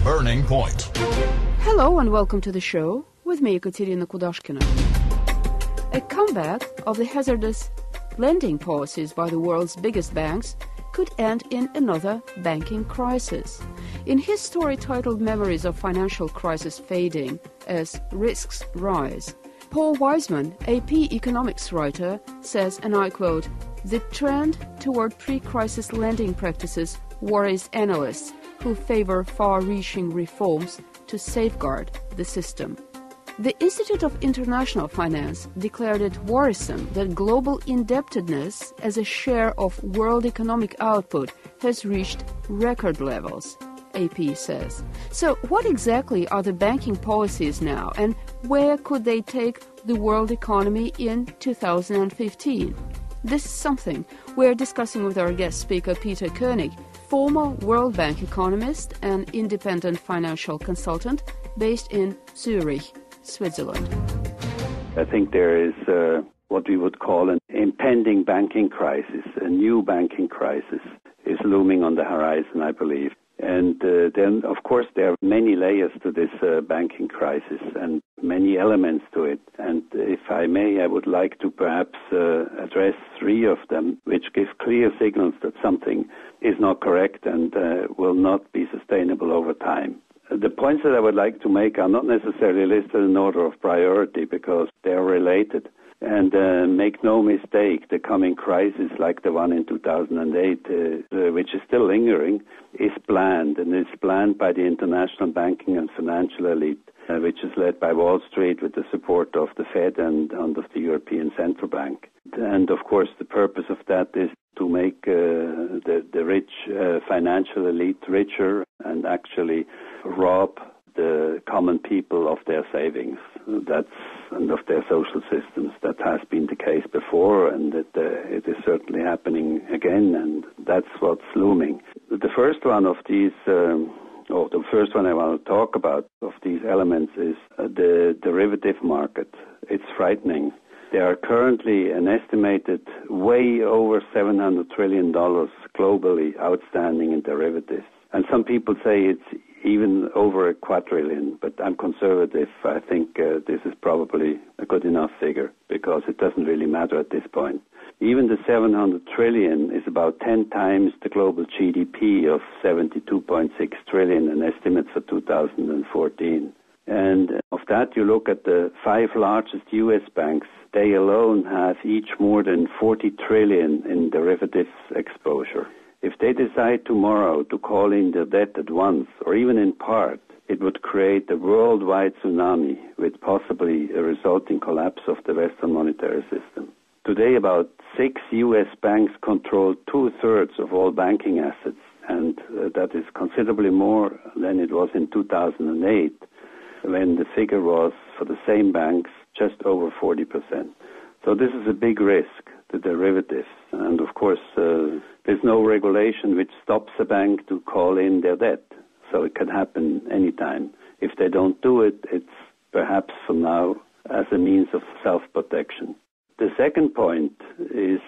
Burning Point. Hello and welcome to the show with me, Ekaterina Kudashkina. A comeback of the hazardous lending policies by the world's biggest banks could end in another banking crisis. In his story titled Memories of Financial Crisis Fading as Risks Rise, Paul Wiseman, AP economics writer, says, and I quote, "The trend toward pre-crisis lending practices worries analysts who favor far-reaching reforms to safeguard the system." The Institute of International Finance declared it worrisome that global indebtedness as a share of world economic output has reached record levels, AP says. So what exactly are the banking policies now, and where could they take the world economy in 2015? This is something we're discussing with our guest speaker, Peter Koenig, former World Bank economist and independent financial consultant based in Zurich, Switzerland. I think there is what we would call an impending banking crisis. A new banking crisis is looming on the horizon, I believe. And then, of course, there are many layers to this banking crisis and many elements to it. And if I may, I would like to perhaps address three of them, which give clear signals that something is not correct and will not be sustainable over time. The points that I would like to make are not necessarily listed in order of priority because they are related. And make no mistake, the coming crisis like the one in 2008, which is still lingering, is planned. And it's planned by the international banking and financial elite, which is led by Wall Street with the support of the Fed and of the European Central Bank. And, of course, the purpose of that is to make the rich financial elite richer and actually rob the common people of their savings and of their social systems. That has been the case before, and it is certainly happening again, and that's what's looming. The first one of these, the first one I want to talk about of these elements is the derivative market. It's frightening. There are currently an estimated way over $700 trillion globally outstanding in derivatives. And some people say it's even over a quadrillion, but I'm conservative. I think this is probably a good enough figure because it doesn't really matter at this point. Even the 700 trillion is about 10 times the global GDP of 72.6 trillion, an estimate for 2014. And of that, you look at the 5 largest U.S. banks, they alone have each more than 40 trillion in derivatives exposure. If they decide tomorrow to call in their debt at once, or even in part, it would create a worldwide tsunami with possibly a resulting collapse of the Western monetary system. Today, about 6 U.S. banks control 2/3 of all banking assets, and that is considerably more than it was in 2008, when the figure was, for the same banks, just over 40%. So this is a big risk, the derivatives. And of course, there's no regulation which stops a bank to call in their debt. So it can happen anytime. If they don't do it, it's perhaps for now as a means of self-protection. The second point is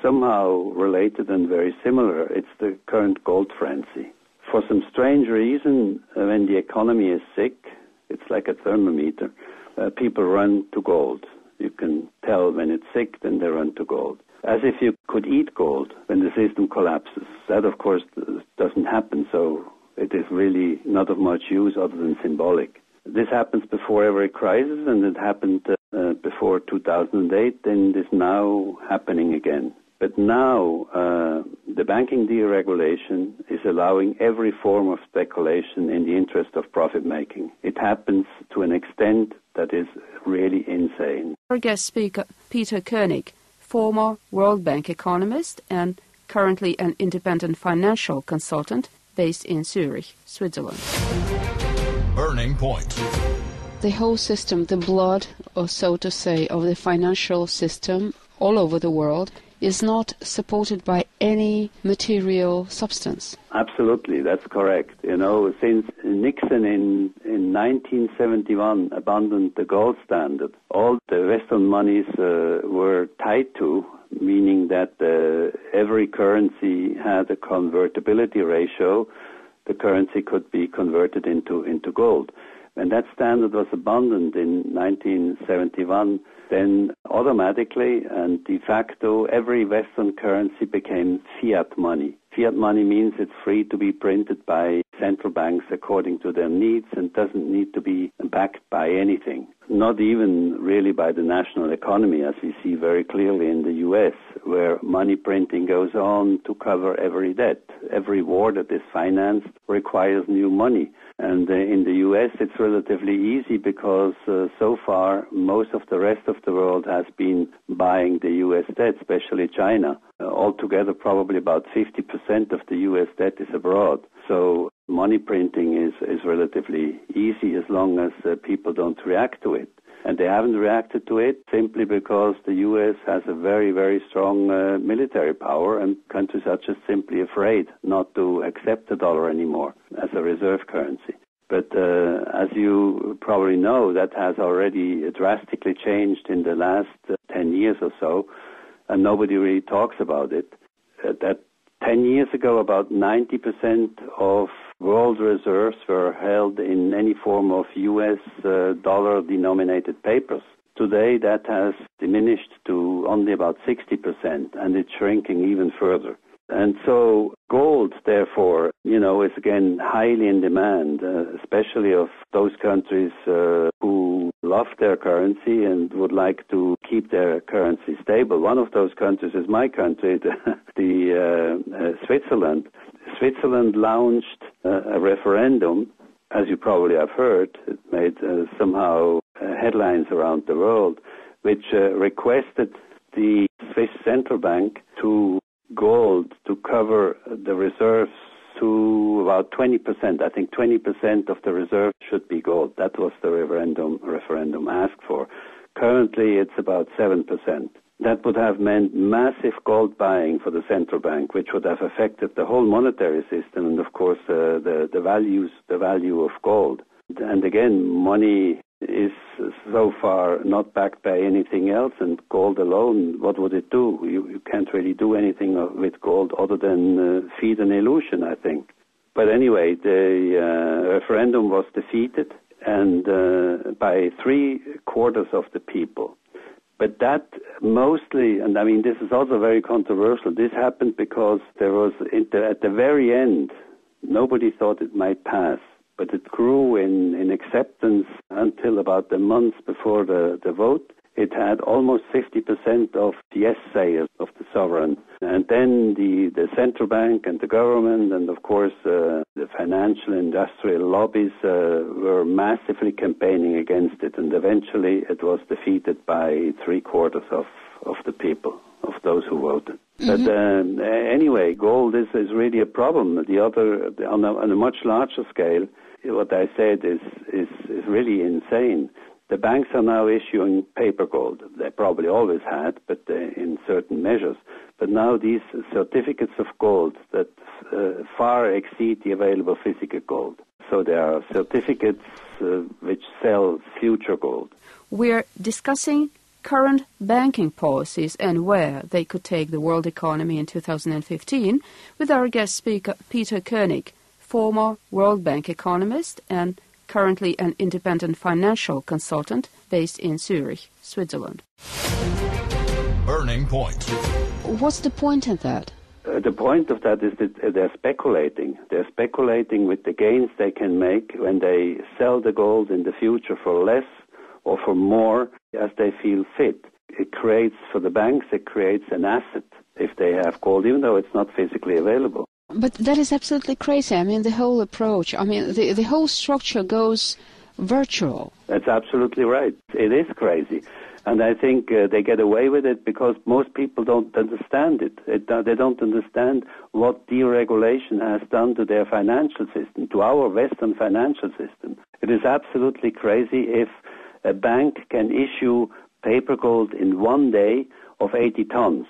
somehow related and very similar. It's the current gold frenzy. For some strange reason, when the economy is sick, it's like a thermometer, people run to gold. You can tell when it's sick, then they run to gold. As if you could eat gold when the system collapses. That, of course, doesn't happen, so it is really not of much use other than symbolic. This happens before every crisis, and it happened before 2008, and is now happening again. But now, the banking deregulation is allowing every form of speculation in the interest of profit-making. It happens to an extent that is really insane. Our guest speaker, Peter Koenig, former World Bank economist and currently an independent financial consultant based in Zurich, Switzerland. Burning Point. The whole system, the blood, or so to say, of the financial system all over the world is not supported by any material substance. Absolutely, that's correct. You know, since Nixon in 1971 abandoned the gold standard, all the Western monies were tied to, meaning that every currency had a convertibility ratio the currency could be converted into gold. When that standard was abandoned in 1971, then automatically and de facto every Western currency became fiat money. Fiat money means it's free to be printed by central banks according to their needs and doesn't need to be backed by anything. Not even really by the national economy, as we see very clearly in the U.S., where money printing goes on to cover every debt. Every war that is financed requires new money. And in the U.S. it's relatively easy because so far most of the rest of the world has been buying the U.S. debt, especially China. Altogether probably about 50% of the U.S. debt is abroad. So money printing is relatively easy as long as people don't react to it. And they haven't reacted to it simply because the U.S. has a very, very strong military power, and countries are just simply afraid not to accept the dollar anymore as a reserve currency. But as you probably know, that has already drastically changed in the last 10 years or so, and nobody really talks about it. That 10 years ago, about 90% of world reserves were held in any form of U.S. dollar-denominated papers. Today, that has diminished to only about 60%, and it's shrinking even further. And so gold, therefore, is again highly in demand, especially of those countries who love their currency and would like to keep their currency stable. One of those countries is my country, Switzerland. Switzerland launched a referendum, as you probably have heard. It made somehow headlines around the world, which requested the Swiss central bank to gold to cover the reserves to about 20%. I think 20% of the reserves should be gold. That was the referendum asked for. Currently, it's about 7%. That would have meant massive gold buying for the central bank, which would have affected the whole monetary system and, of course, the value of gold. And again, money is so far not backed by anything else, and gold alone, what would it do? You can't really do anything with gold other than feed an illusion, I think. But anyway, the referendum was defeated, and by 3/4 of the people. But that mostly, and I mean this is also very controversial, this happened because there was, at the very end, nobody thought it might pass. But it grew in acceptance until about the month before the vote. It had almost 50% of yes sayers of the sovereign. And then the central bank and the government and, of course, the financial industrial lobbies were massively campaigning against it. And eventually it was defeated by 3/4 of the people, of those who voted. Mm-hmm. But anyway, gold is really a problem. The other, on a much larger scale, what I said is really insane. The banks are now issuing paper gold. They probably always had, but in certain measures. But now these certificates of gold that far exceed the available physical gold. So there are certificates which sell future gold. We're discussing current banking policies and where they could take the world economy in 2015 with our guest speaker Peter Koenig, former World Bank economist and currently an independent financial consultant based in Zurich, Switzerland. Burning point. What's the point in that? The point of that is that they're speculating. They're speculating with the gains they can make when they sell the gold in the future for less or for more as they feel fit. It creates, for the banks, it creates an asset if they have gold, even though it's not physically available. But that is absolutely crazy. I mean, the whole approach, the whole structure goes virtual. That's absolutely right. It is crazy. And I think they get away with it because most people don't understand it. They don't understand what deregulation has done to their financial system, to our Western financial system. It is absolutely crazy if a bank can issue paper gold in 1 day of 80 tons,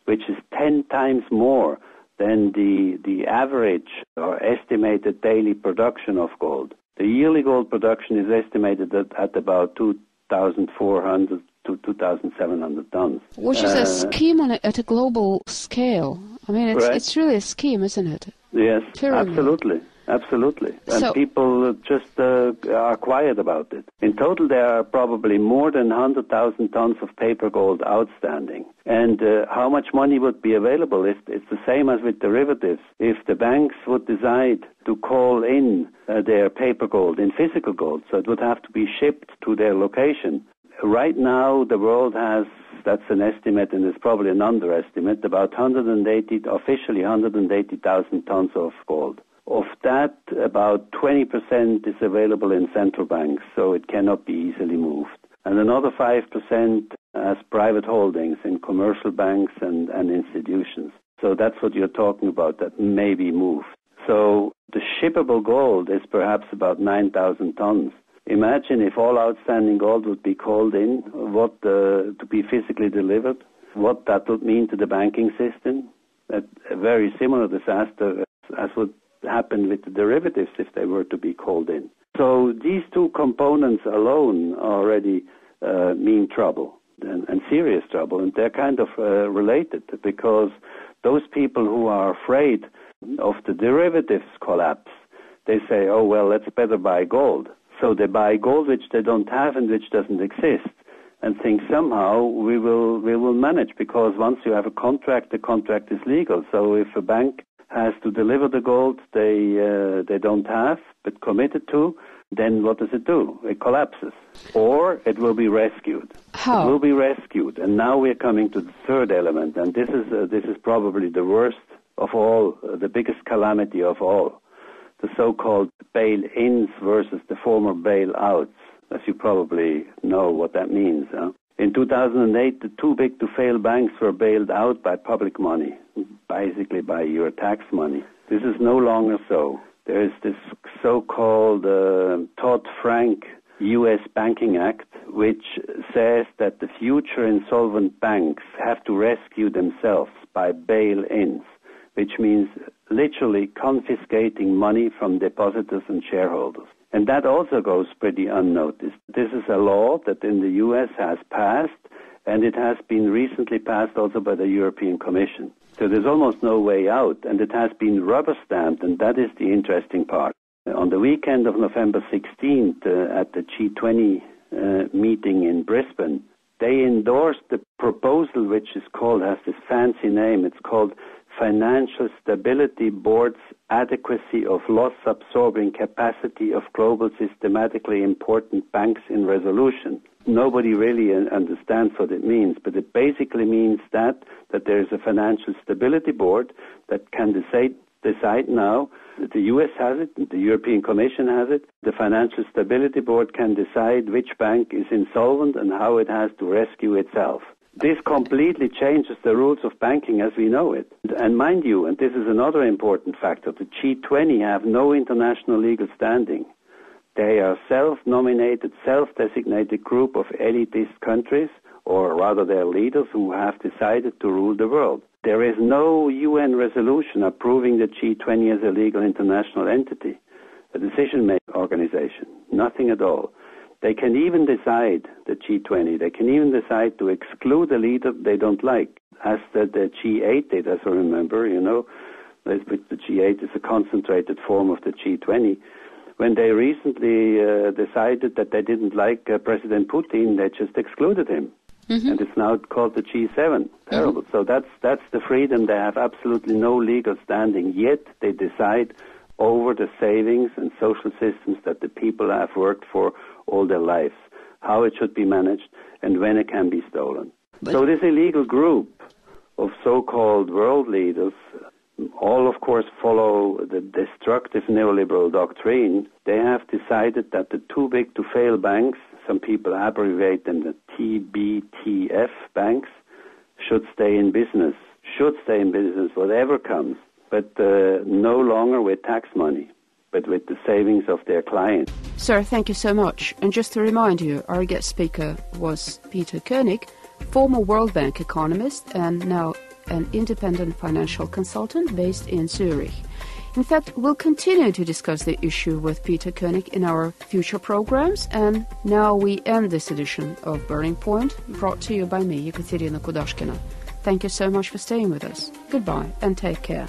which is 10 times more than the average or estimated daily production of gold. The yearly gold production is estimated at about 2,400 to 2,700 tons. Which is a scheme at a global scale. I mean, it's really a scheme, isn't it? Yes, Pyramid. Absolutely. Absolutely. And people just are quiet about it. In total, there are probably more than 100,000 tons of paper gold outstanding. And how much money would be available? It's the same as with derivatives. If the banks would decide to call in their paper gold in physical gold, so it would have to be shipped to their location. Right now, the world has, that's an estimate, and it's probably an underestimate, about officially 180,000 tons of gold. Of that, about 20% is available in central banks, so it cannot be easily moved. And another 5% as private holdings in commercial banks and institutions. So that's what you're talking about, that may be moved. So the shippable gold is perhaps about 9,000 tons. Imagine if all outstanding gold would be called in, to be physically delivered, what that would mean to the banking system. A very similar disaster as would happen with the derivatives if they were to be called in. So these two components alone already mean trouble and serious trouble, and they're kind of related, because those people who are afraid of the derivatives collapse, they say, oh, well, let's better buy gold. So they buy gold which they don't have and which doesn't exist, and think somehow we will manage, because once you have a contract, the contract is legal. So if a bank has to deliver the gold they don't have but committed to, then what does it do? It collapses. Or it will be rescued. How? It will be rescued. And now we're coming to the third element, and this is probably the worst of all, the biggest calamity of all, the so-called bail-ins versus the former bail-outs, as you probably know what that means. In 2008, the too big to fail banks were bailed out by public money, basically by your tax money. This is no longer so. There is this so-called Dodd-Frank U.S. Banking Act, which says that the future insolvent banks have to rescue themselves by bail-ins, which means literally confiscating money from depositors and shareholders. And that also goes pretty unnoticed. This is a law that in the U.S. has passed, and it has been recently passed also by the European Commission. So there's almost no way out, and it has been rubber-stamped, and that is the interesting part. On the weekend of November 16th, at the G20 meeting in Brisbane, they endorsed the proposal, which is called, has this fancy name, it's called Financial Stability Board's Adequacy of Loss-Absorbing Capacity of Global Systematically Important Banks in Resolution. Nobody really understands what it means, but it basically means that there is a Financial Stability Board that can decide now. The US has it, the European Commission has it. The Financial Stability Board can decide which bank is insolvent and how it has to rescue itself. This completely changes the rules of banking as we know it. And mind you, and this is another important factor, the G20 have no international legal standing. They are self-nominated, self-designated group of elitist countries, or rather their leaders, who have decided to rule the world. There is no UN resolution approving the G20 as a legal international entity, a decision-making organization, nothing at all. They can even decide, the G20, they can even decide to exclude a leader they don't like, as the G8 did, as I remember, the G8 is a concentrated form of the G20. When they recently decided that they didn't like President Putin, they just excluded him. Mm-hmm. And it's now called the G7. Terrible. Mm-hmm. So that's the freedom. They have absolutely no legal standing, yet they decide over the savings and social systems that the people have worked for all their lives, how it should be managed, and when it can be stolen. So this illegal group of so-called world leaders, all of course follow the destructive neoliberal doctrine. They have decided that the too big to fail banks, some people abbreviate them the TBTF banks, should stay in business, whatever comes, but no longer with tax money, but with the savings of their clients. Sir, thank you so much. And just to remind you, our guest speaker was Peter Koenig, former World Bank economist and now an independent financial consultant based in Zurich. In fact, we'll continue to discuss the issue with Peter Koenig in our future programs. And now we end this edition of Burning Point, brought to you by me, Ekaterina Kudashkina. Thank you so much for staying with us. Goodbye and take care.